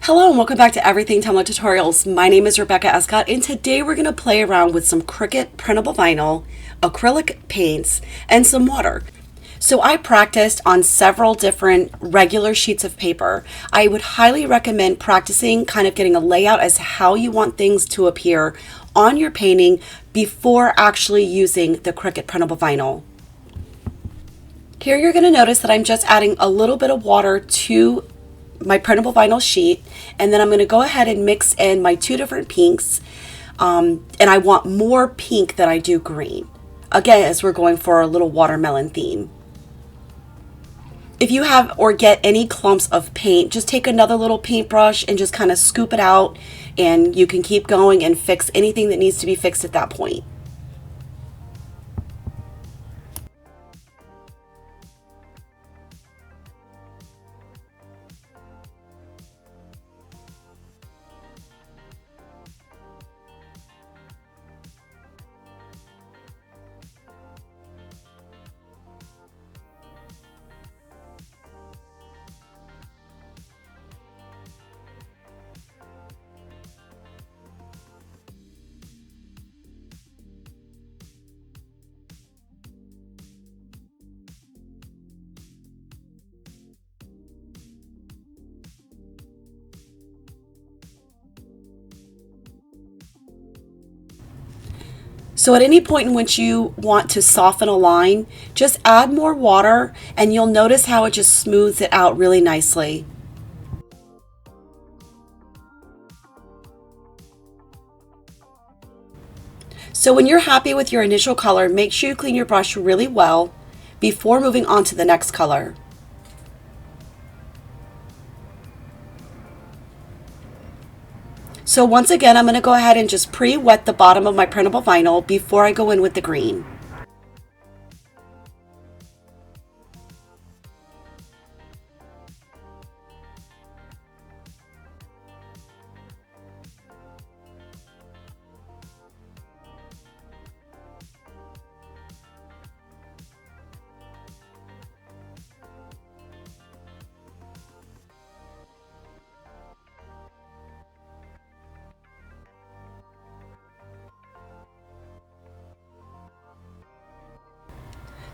Hello and welcome back to Everything Tumbler Tutorials. My name is Rebecca Escott and today we're going to play around with some Cricut printable vinyl, acrylic paints, and some water. So I practiced on several different regular sheets of paper. I would highly recommend practicing kind of getting a layout as to how you want things to appear on your painting before actually using the Cricut printable vinyl. Here you're going to notice that I'm just adding a little bit of water to my printable vinyl sheet, and then I'm going to go ahead and mix in my two different pinks, and I want more pink than I do green, again as we're going for a little watermelon theme. If you have or get any clumps of paint, just take another little paintbrush and just kind of scoop it out, and you can keep going and fix anything that needs to be fixed at that point. So at any point in which you want to soften a line, just add more water and you'll notice how it just smooths it out really nicely. So when you're happy with your initial color, make sure you clean your brush really well before moving on to the next color. So once again, I'm going to go ahead and just pre-wet the bottom of my printable vinyl before I go in with the green.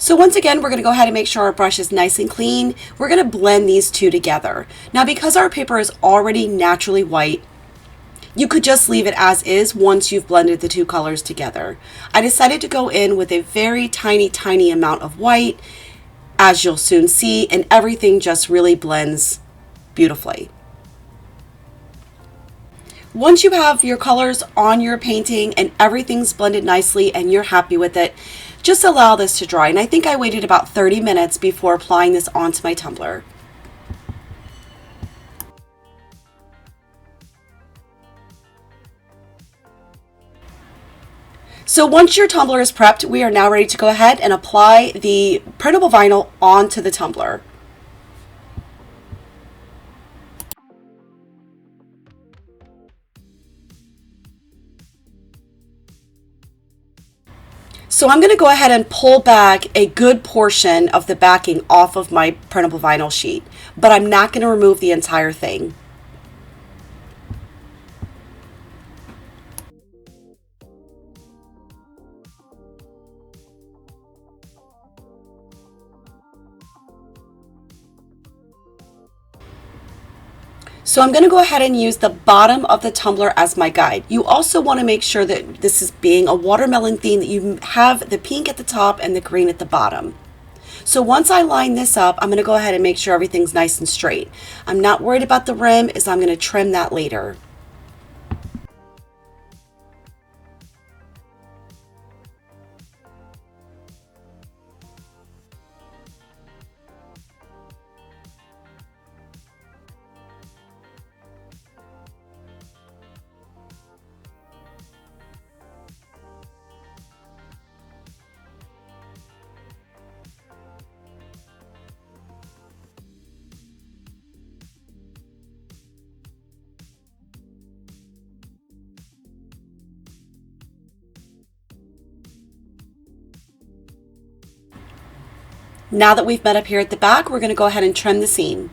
So once again, we're going to go ahead and make sure our brush is nice and clean. We're going to blend these two together. Now, because our paper is already naturally white, you could just leave it as is once you've blended the two colors together. I decided to go in with a very tiny amount of white, as you'll soon see, and everything just really blends beautifully. Once you have your colors on your painting and everything's blended nicely and you're happy with it, just allow this to dry. And I think I waited about 30 minutes before applying this onto my tumbler. So once your tumbler is prepped, we are now ready to go ahead and apply the printable vinyl onto the tumbler. So I'm going to go ahead and pull back a good portion of the backing off of my printable vinyl sheet, but I'm not going to remove the entire thing. So I'm going to go ahead and use the bottom of the tumbler as my guide. You also want to make sure that this is being a watermelon theme, that you have the pink at the top and the green at the bottom. So once I line this up, I'm going to go ahead and make sure everything's nice and straight. I'm not worried about the rim, as I'm going to trim that later. Now that we've met up here at the back, we're going to go ahead and trim the seam.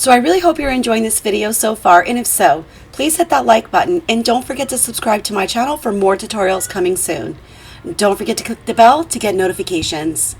So I really hope you're enjoying this video so far, and if so, please hit that like button and don't forget to subscribe to my channel for more tutorials coming soon. Don't forget to click the bell to get notifications.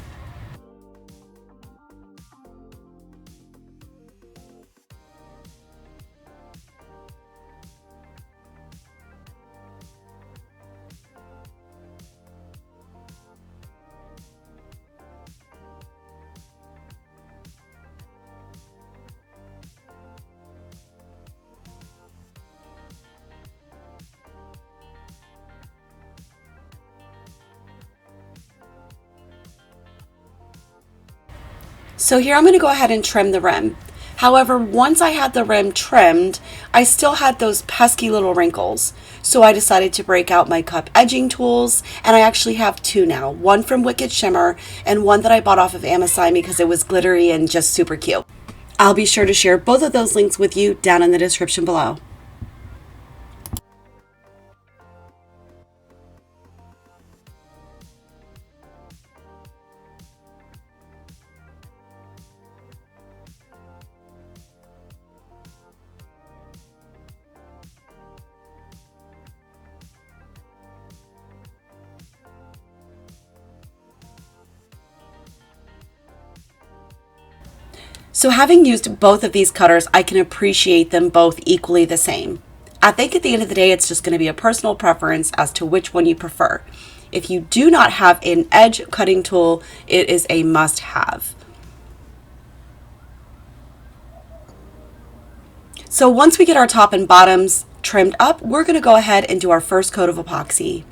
So here I'm going to go ahead and trim the rim. However, once I had the rim trimmed, I still had those pesky little wrinkles. So I decided to break out my cup edging tools, and I actually have two now. One from Wicked Shimmer and one that I bought off of Amazon because it was glittery and just super cute. I'll be sure to share both of those links with you down in the description below. So having used both of these cutters, I can appreciate them both equally the same. I think at the end of the day, it's just going to be a personal preference as to which one you prefer. If you do not have an edge cutting tool, it is a must-have. So once we get our top and bottoms trimmed up, we're going to go ahead and do our first coat of epoxy.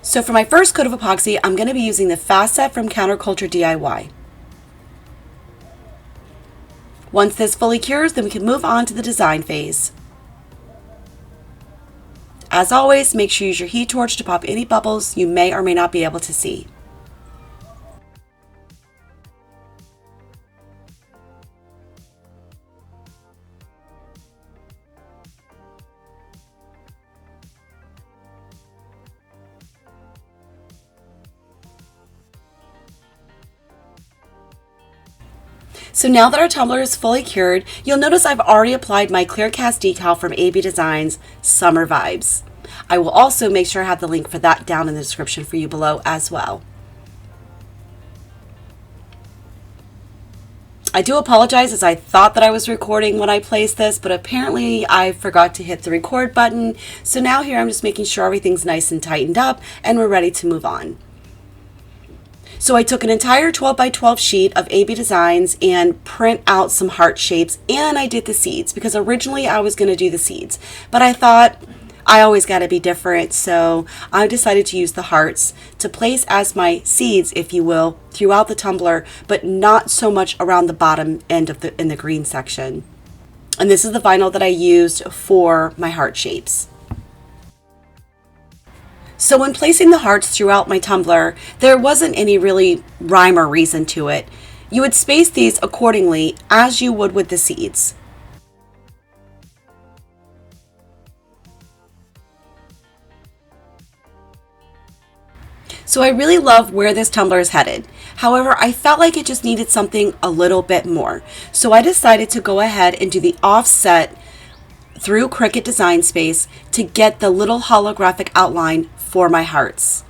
So for my first coat of epoxy, I'm going to be using the Fast Set from Counterculture DIY. Once this fully cures, then we can move on to the design phase. As always, make sure you use your heat torch to pop any bubbles you may or may not be able to see. So now that our tumbler is fully cured, you'll notice I've already applied my clear cast decal from AB Designs Summer Vibes. I will also make sure I have the link for that down in the description for you below as well. I do apologize, as I thought that I was recording when I placed this, but apparently I forgot to hit the record button. So now here I'm just making sure everything's nice and tightened up and we're ready to move on. So I took an entire 12 by 12 sheet of AB Designs and print out some heart shapes, and I did the seeds because originally I was going to do the seeds, but I thought I always got to be different, so I decided to use the hearts to place as my seeds, if you will, throughout the tumbler, but not so much around the bottom end of in the green section. And this is the vinyl that I used for my heart shapes. So when placing the hearts throughout my tumbler, there wasn't any really rhyme or reason to it. You would space these accordingly as you would with the seeds. So I really love where this tumbler is headed. However, I felt like it just needed something a little bit more. So I decided to go ahead and do the offset through Cricut Design Space to get the little holographic outline for my hearts.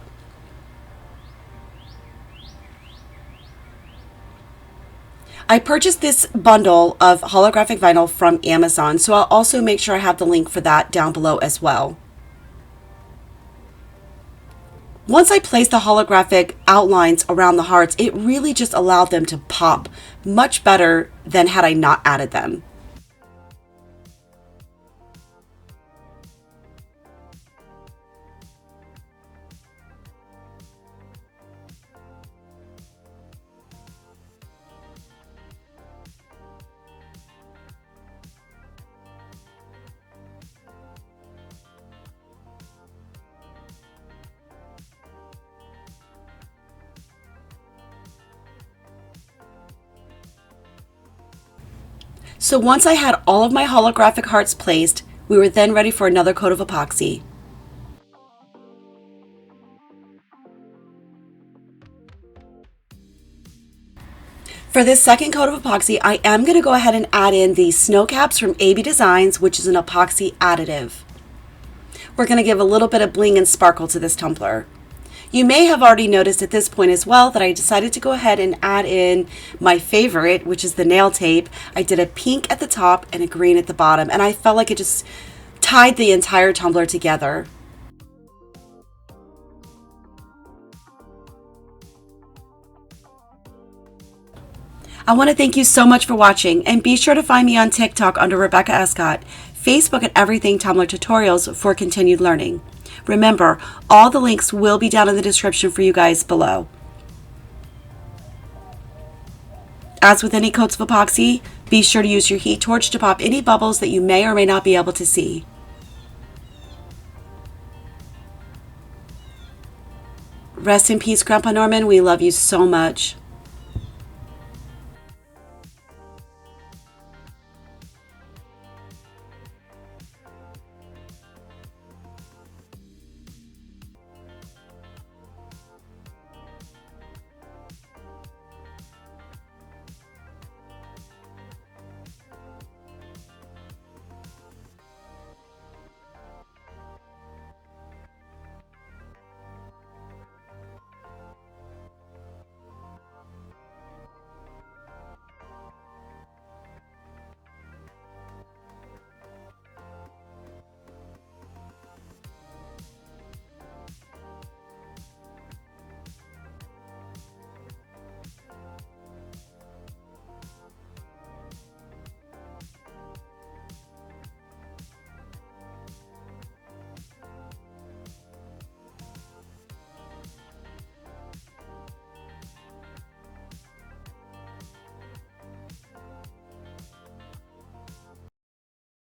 I purchased this bundle of holographic vinyl from Amazon, so I'll also make sure I have the link for that down below as well. Once I placed the holographic outlines around the hearts, it really just allowed them to pop much better than had I not added them. So once I had all of my holographic hearts placed, we were then ready for another coat of epoxy. For this second coat of epoxy, I am going to go ahead and add in the Snowcaps from AB Designs, which is an epoxy additive. We're going to give a little bit of bling and sparkle to this tumbler. You may have already noticed at this point as well that I decided to go ahead and add in my favorite, which is the nail tape. I did a pink at the top and a green at the bottom, and I felt like it just tied the entire tumbler together. I want to thank you so much for watching, and be sure to find me on TikTok under Rebecca Escott, Facebook at Everything Tumbler Tutorials for continued learning. Remember, all the links will be down in the description for you guys below. As with any coats of epoxy, be sure to use your heat torch to pop any bubbles that you may or may not be able to see. Rest in peace, Grandpa Norman. We love you so much.